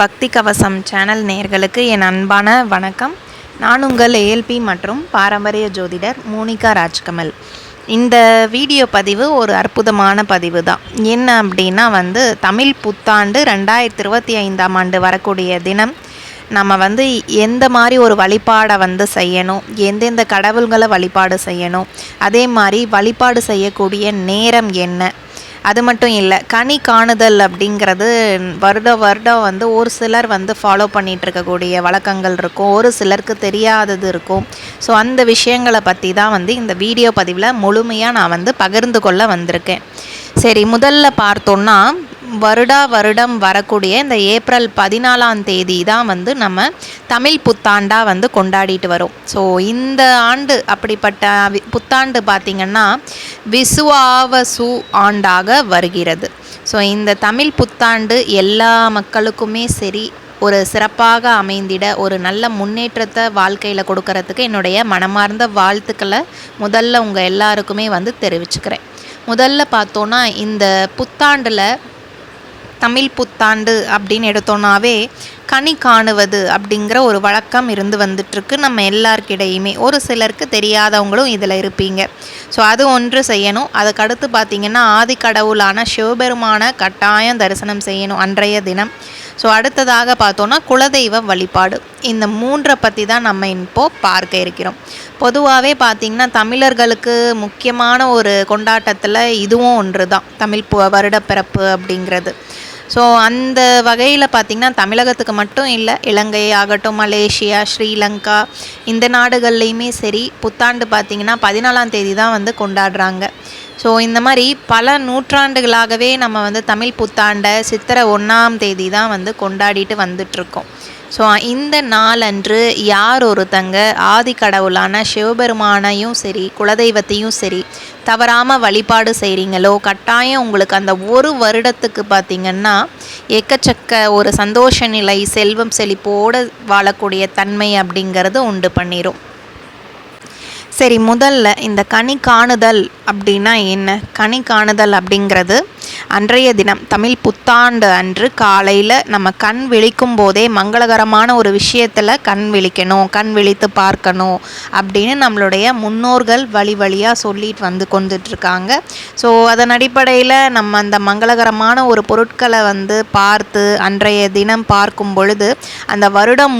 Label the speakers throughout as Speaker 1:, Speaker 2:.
Speaker 1: பக்தி கவசம் சேனல் நேயர்களுக்கு என் அன்பான வணக்கம். நான் உங்கள் ஏஎல்பி மற்றும் பாரம்பரிய ஜோதிடர் மோனிகா ராஜ்கமல். இந்த வீடியோ பதிவு ஒரு அற்புதமான பதிவு தான். என்ன அப்படின்னா தமிழ் புத்தாண்டு 2025ஆம் ஆண்டு வரக்கூடிய தினம் நம்ம எந்த மாதிரி ஒரு வழிபாடை செய்யணும், எந்தெந்த கடவுள்களை வழிபாடு செய்யணும், அதே மாதிரி வழிபாடு செய்யக்கூடிய நேரம் என்ன, அது மட்டும் இல்லை, கனி காணுதல் அப்படிங்கிறது வருடம் ஒரு சிலர் ஃபாலோ பண்ணிகிட்டு இருக்கக்கூடிய வழக்கங்கள் இருக்கும், ஒரு சிலருக்கு தெரியாதது இருக்கும். ஸோ அந்த விஷயங்களை பற்றி தான் இந்த வீடியோ பதிவில் முழுமையாக நான் பகிர்ந்து கொள்ள வந்திருக்கேன். சரி, முதல்ல பார்த்தோன்னா வருடம் வரக்கூடிய இந்த ஏப்ரல் 14ஆம் தேதி தான் நம்ம தமிழ் புத்தாண்டாக கொண்டாடிட்டு வரோம். ஸோ இந்த ஆண்டு அப்படிப்பட்ட புத்தாண்டு பார்த்திங்கன்னா விசுவாவசு ஆண்டாக வருகிறது. ஸோ இந்த தமிழ் புத்தாண்டு எல்லா மக்களுக்குமே சரி ஒரு சிறப்பாக அமைந்திட, ஒரு நல்ல முன்னேற்றத்தை வாழ்க்கையில் கொடுக்கறதுக்கு என்னுடைய மனமார்ந்த வாழ்த்துக்களை முதல்ல உங்கள் எல்லாருக்குமே தெரிவிச்சுக்கிறேன். முதல்ல பார்த்தோன்னா இந்த புத்தாண்டில் தமிழ் புத்தாண்டு அப்படின்னு எடுத்தோன்னாவே கனி காணுவது அப்படிங்கிற ஒரு வழக்கம் இருந்து வந்துட்டுருக்கு நம்ம எல்லாருக்கிடையுமே. ஒரு சிலருக்கு தெரியாதவங்களும் இதில் இருப்பீங்க. ஸோ அது ஒன்று செய்யணும். அதுக்கடுத்து பார்த்திங்கன்னா ஆதி கடவுளான சிவபெருமான கட்டாயம் தரிசனம் செய்யணும் அன்றைய தினம். ஸோ அடுத்ததாக பார்த்தோன்னா குலதெய்வ வழிபாடு. இந்த மூன்றை பற்றி தான் நம்ம இப்போது பார்க்க இருக்கிறோம். பொதுவாகவே பார்த்திங்கன்னா தமிழர்களுக்கு முக்கியமான ஒரு கொண்டாட்டத்தில் இதுவும் ஒன்று தான், தமிழ் வருடப்பிறப்பு அப்படிங்கிறது. ஸோ அந்த வகையில் பார்த்திங்கன்னா தமிழகத்துக்கு மட்டும் இல்லை, இலங்கை ஆகட்டும், மலேசியா, ஸ்ரீலங்கா, இந்த நாடுகள்லேயுமே சரி புத்தாண்டு பார்த்திங்கன்னா 14ஆம் தேதி தான் கொண்டாடுறாங்க. ஸோ இந்த மாதிரி பல நூற்றாண்டுகளாகவே நம்ம தமிழ் புத்தாண்டை சித்திரை 1ஆம் தேதி தான் கொண்டாடிட்டு வந்துட்ருக்கோம். ஸோ இந்த நாளன்று யார் ஒருத்தங்க ஆதி கடவுளான சிவபெருமானையும் சரி குலதெய்வத்தையும் சரி தவறாமல் வழிபாடு செய்கிறீங்களோ கட்டாயம் உங்களுக்கு அந்த ஒரு வருடத்துக்கு பார்த்திங்கன்னா எக்கச்சக்க ஒரு சந்தோஷ நிலை, செல்வம் செழிப்போடு வாழக்கூடிய தன்மை அப்படிங்கிறது உண்டு பண்ணிடும். சரி, முதல்ல இந்த கனி காணுதல் அப்படின்னா என்ன? கனி காணுதல் அப்படிங்கிறது அன்றைய தினம் தமிழ் புத்தாண்டு அன்று காலையில் நம்ம கண் விழிக்கும் போதே மங்களகரமான ஒரு விஷயத்தில் கண் விழிக்கணும், கண் விழித்து பார்க்கணும் அப்படின்னு நம்மளுடைய முன்னோர்கள் வழியாக சொல்லிட்டு கொண்டுட்ருக்காங்க. ஸோ அதன் அடிப்படையில் நம்ம அந்த மங்களகரமான ஒரு பொருட்களை பார்த்து அன்றைய தினம் பார்க்கும் பொழுது அந்த வருடம்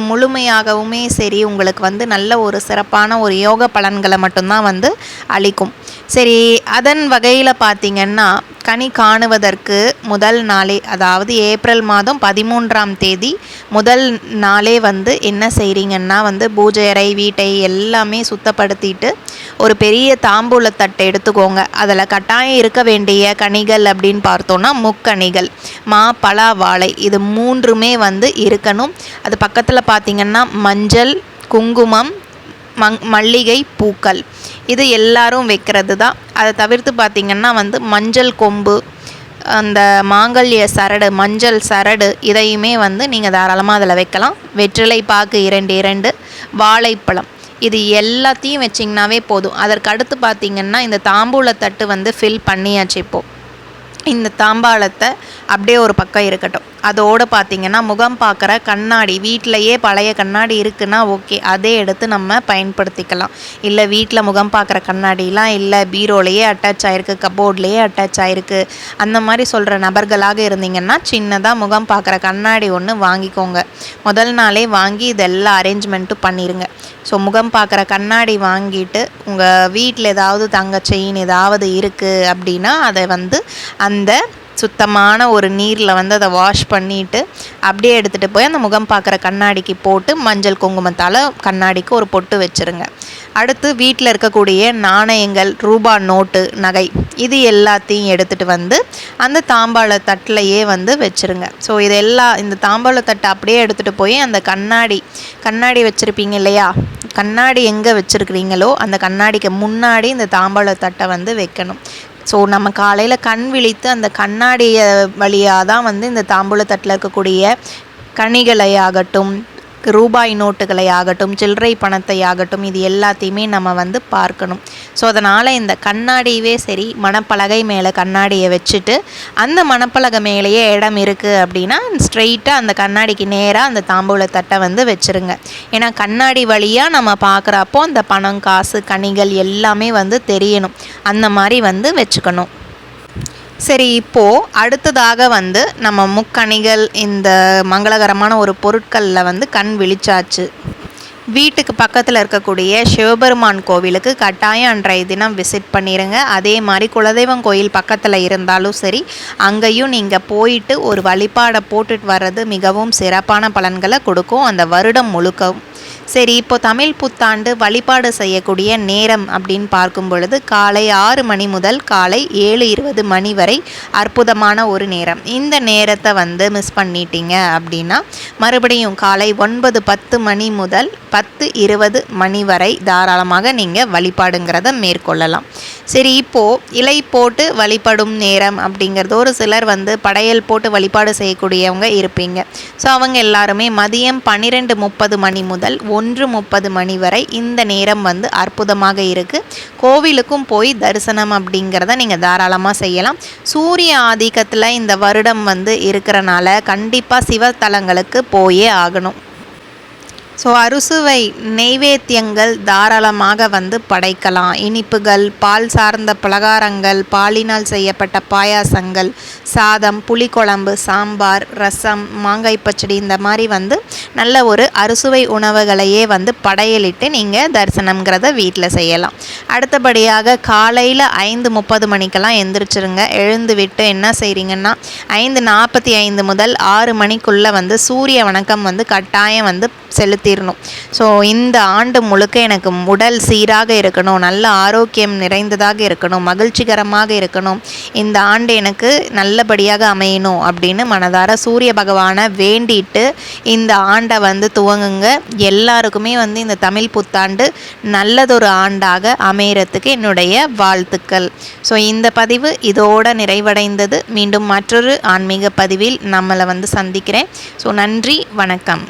Speaker 1: முழுமையாகவுமே சரி உங்களுக்கு நல்ல ஒரு சிறப்பான ஒரு யோக பலன்களை மட்டும்தான் அளிக்கும். சரி, அதன் வகையில் பார்த்திங்கன்னா கனி காணுவதற்கு முதல் நாளே, அதாவது ஏப்ரல் மாதம் 13ஆம் தேதி முதல் நாளே என்ன செய்கிறீங்கன்னா பூஜை அறை வீட்டை எல்லாமே சுத்தப்படுத்திட்டு ஒரு பெரிய தாம்பூலத்தட்டை எடுத்துக்கோங்க. அதில் கட்டாயம் இருக்க வேண்டிய கனிகள் அப்படின்னு பார்த்தோன்னா முக்கனிகள், மா, பலா, வாழை, இது மூன்றுமே இருக்கணும். அது பக்கத்தில் பார்த்திங்கன்னா மஞ்சள், குங்குமம், மல்லிகை பூக்கள், இது எல்லாரும் வைக்கிறது தான். அதை தவிர்த்து பார்த்திங்கன்னா மஞ்சள் கொம்பு, அந்த மாங்கல்ய சரடு, மஞ்சள் சரடு, இதையுமே நீங்கள் தாராளமாக அதில் வைக்கலாம். வெற்றிலை பாக்கு 2 வாழைப்பழம், இது எல்லாத்தையும் வச்சிங்கனாவே போதும். அதற்கு அடுத்து பார்த்திங்கன்னா இந்த தாம்பூலத்தட்டு ஃபில் பண்ணியாச்சு. இப்போது இந்த தாம்பாளத்தை அப்படியே ஒரு பக்கம் இருக்கட்டும். அதோடு பார்த்திங்கன்னா முகம் பார்க்குற கண்ணாடி, வீட்டிலையே பழைய கண்ணாடி இருக்குன்னா ஓகே, அதே எடுத்து நம்ம பயன்படுத்திக்கலாம். இல்லை வீட்டில் முகம் பார்க்குற கண்ணாடிலாம் இல்லை, பீரோலையே அட்டாச் ஆகிருக்கு, கபோர்ட்லேயே அட்டாச் ஆகிருக்கு, அந்த மாதிரி சொல்கிற நபர்களாக இருந்தீங்கன்னா சின்னதாக முகம் பார்க்குற கண்ணாடி ஒன்று வாங்கிக்கோங்க. முதல் நாளே வாங்கி இதெல்லாம் அரேஞ்ச்மெண்ட்டும் பண்ணிடுங்க. ஸோ முகம் பார்க்குற கண்ணாடி வாங்கிட்டு உங்கள் வீட்டில் ஏதாவது தங்க செயின் ஏதாவது இருக்குது அப்படின்னா அதை அந்த சுத்தமான ஒரு நீரில் அதை வாஷ் பண்ணிவிட்டு அப்படியே எடுத்துகிட்டு போய் அந்த முகம் பார்க்குற கண்ணாடிக்கு போட்டு மஞ்சள் குங்குமத்தால் கண்ணாடிக்கு ஒரு பொட்டு வச்சுருங்க. அடுத்து வீட்டில் இருக்கக்கூடிய நாணயங்கள், ரூபா நோட்டு, நகை, இது எல்லாத்தையும் எடுத்துகிட்டு அந்த தாம்பாள தட்டிலையே வச்சுருங்க. ஸோ இதெல்லாம் இந்த தாம்பாள தட்டை அப்படியே எடுத்துகிட்டு போய் அந்த கண்ணாடி வச்சுருப்பீங்க இல்லையா, கண்ணாடி எங்கே வச்சுருக்கிறீங்களோ அந்த கண்ணாடிக்கு முன்னாடி இந்த தாம்பாள தட்டை வைக்கணும். ஸோ நம்ம காலையில் கண் விழித்து அந்த கண்ணாடிய வழியாக தான் இந்த தாம்பூலத்தட்டில் இருக்கக்கூடிய கனிகளை ஆகட்டும், ரூபாய் நோட்டுகளை ஆகட்டும், சில்லறை பணத்தை ஆகட்டும், இது எல்லாத்தையுமே நம்ம வந்து பார்க்கணும். ஸோ அதனால் இந்த கண்ணாடியவே சரி, மணப்பலகை மேலே கண்ணாடியை வச்சுட்டு அந்த மணப்பலகை மேலேயே இடம் இருக்குது அப்படின்னா ஸ்ட்ரெயிட்டாக அந்த கண்ணாடிக்கு நேராக அந்த தாம்பூல தட்டை வந்து வச்சுருங்க. ஏன்னா கண்ணாடி வழியாக நம்ம பார்க்குறப்போ அந்த பணம், காசு, கனிகள் எல்லாமே வந்து தெரியணும். அந்த மாதிரி வந்து வச்சுக்கணும். சரி, இப்போது அடுத்ததாக வந்து நம்ம முக்கணிகள், இந்த மங்களகரமான ஒரு பொருட்களில் வந்து கண் விழிச்சாச்சு. வீட்டுக்கு பக்கத்தில் இருக்கக்கூடிய சிவபெருமான் கோவிலுக்கு கட்டாயம் அன்றைய தினம் விசிட் பண்ணிடுங்க. அதே மாதிரி குலதெய்வம் கோயில் பக்கத்தில் இருந்தாலும் சரி, அங்கேயும் நீங்கள் போயிட்டு ஒரு வழிபாடை போட்டுட்டு வர்றது மிகவும் சிறப்பான பலன்களை கொடுக்கும் அந்த வருடம் முழுக்கவும். சரி, இப்போ தமிழ் புத்தாண்டு வழிபாடு செய்யக்கூடிய நேரம் அப்படின்னு பார்க்கும் பொழுது காலை 6 மணி முதல் காலை 7:20 மணி வரை அற்புதமான ஒரு நேரம். இந்த நேரத்தை வந்து மிஸ் பண்ணிட்டீங்க அப்படின்னா மறுபடியும் காலை 9:10 மணி முதல் 10:20 மணி வரை தாராளமாக நீங்கள் வழிபாடுங்கிறத மேற்கொள்ளலாம். சரி, இப்போது இலை போட்டு வழிபடும் நேரம் அப்படிங்கிறது ஒரு சிலர் வந்து படையல் போட்டு வழிபாடு செய்யக்கூடியவங்க இருப்பீங்க. ஸோ அவங்க எல்லாருமே மதியம் 12:30 மணி முதல் 1:30 மணி வரை இந்த நேரம் வந்து அற்புதமாக இருக்குது. கோவிலுக்கும் போய் தரிசனம் அப்படிங்கிறத நீங்கள் தாராளமாக செய்யலாம். சூரிய ஆதிக்கத்தில் இந்த வருடம் வந்து இருக்கிறனால கண்டிப்பாக சிவத்தலங்களுக்கு போயே ஆகணும். ஸோ அறுசுவை நெய்வேத்தியங்கள் தாராளமாக வந்து படைக்கலாம். இனிப்புகள், பால் சார்ந்த பலகாரங்கள், பாலினால் செய்யப்பட்ட பாயாசங்கள், சாதம், புளிக்குழம்பு, சாம்பார், ரசம், மாங்காய் பச்சடி, இந்த மாதிரி வந்து நல்ல ஒரு அறுசுவை உணவுகளையே வந்து படையலிட்டு நீங்கள் தரிசனம்ங்கிறத வீட்டில் செய்யலாம். அடுத்தபடியாக காலையில் 5:30 மணிக்கெல்லாம் எந்திரிச்சிருங்க. எழுந்து விட்டு என்ன செய்கிறீங்கன்னா 5:45 முதல் 6 மணிக்குள்ளே வந்து சூரிய வணக்கம் வந்து கட்டாயம் வந்து செலுத்திடணும். ஸோ இந்த ஆண்டு முழுக்க எனக்கு உடல் சீராக இருக்கணும், நல்ல ஆரோக்கியம் நிறைந்ததாக இருக்கணும், மகிழ்ச்சிகரமாக இருக்கணும், இந்த ஆண்டு எனக்கு நல்லபடியாக அமையணும் அப்படின்னு மனதார சூரிய பகவானை வேண்டிட்டு இந்த ஆண்டை வந்து துவங்குங்க. எல்லாருக்குமே வந்து இந்த தமிழ் புத்தாண்டு நல்லதொரு ஆண்டாக அமையறதுக்கு என்னுடைய வாழ்த்துக்கள். ஸோ இந்த பதிவு இதோட நிறைவடைந்தது. மீண்டும் மற்றொரு ஆன்மீக பதிவில் நம்மளை வந்து சந்திக்கிறேன். ஸோ நன்றி, வணக்கம்.